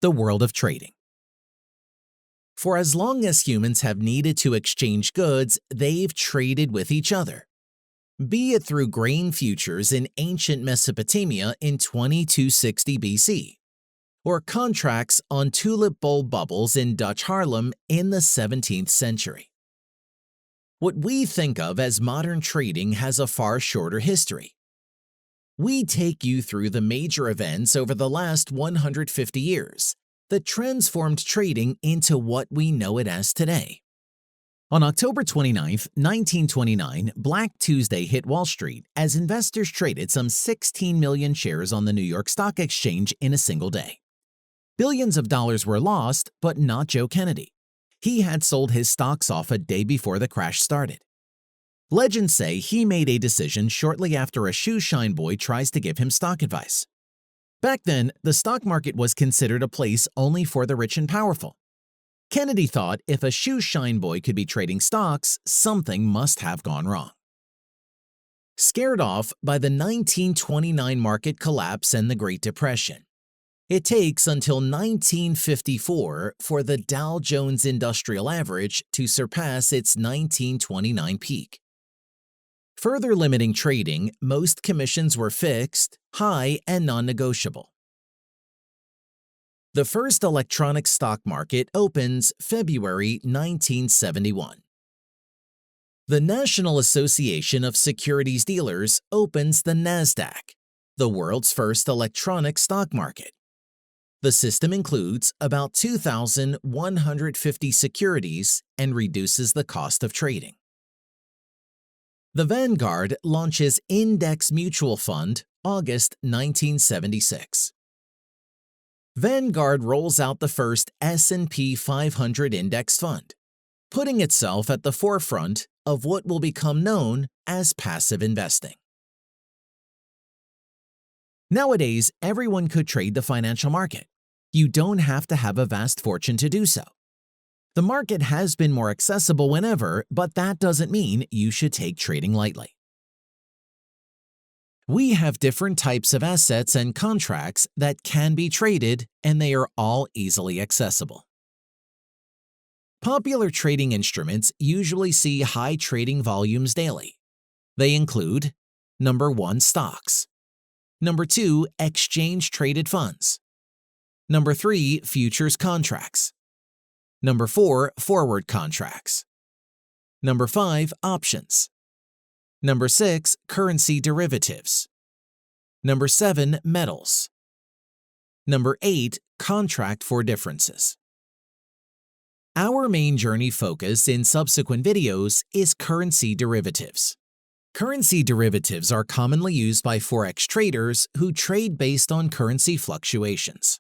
The world of trading. For as long as humans have needed to exchange goods, they've traded with each other. Be it through grain futures in ancient Mesopotamia in 2260 BC, or contracts on tulip bulb bubbles in Dutch Haarlem in the 17th century. What we think of as modern trading has a far shorter history. We take you through the major events over the last 150 years that transformed trading into what we know it as today. On October 29, 1929, Black Tuesday hit Wall Street as investors traded some 16 million shares on the New York Stock Exchange in a single day. Billions of dollars were lost, but not Joe Kennedy. He had sold his stocks off a day before the crash started. Legends say he made a decision shortly after a shoe shine boy tries to give him stock advice. Back then, the stock market was considered a place only for the rich and powerful. Kennedy thought if a shoe shine boy could be trading stocks, something must have gone wrong. Scared off by the 1929 market collapse and the Great Depression, it takes until 1954 for the Dow Jones Industrial Average to surpass its 1929 peak. Further limiting trading, most commissions were fixed, high, and non-negotiable. The first electronic stock market opens February 1971. The National Association of Securities Dealers opens the NASDAQ, the world's first electronic stock market. The system includes about 2,150 securities and reduces the cost of trading. The Vanguard launches Index Mutual Fund, August 1976. Vanguard rolls out the first S&P 500 index fund, putting itself at the forefront of what will become known as passive investing. Nowadays, everyone could trade the financial market. You don't have to have a vast fortune to do so. The market has been more accessible whenever, but that doesn't mean you should take trading lightly. We have different types of assets and contracts that can be traded, and they are all easily accessible. Popular trading instruments usually see high trading volumes daily. They include: Number 1, stocks. Number 2, exchange-traded funds. Number 3, futures contracts. Number 4, forward contracts. Number 5, options. Number 6, currency derivatives. Number 7, metals. Number 8, contract for differences. Our main journey focus in subsequent videos is currency derivatives. Currency derivatives are commonly used by Forex traders who trade based on currency fluctuations.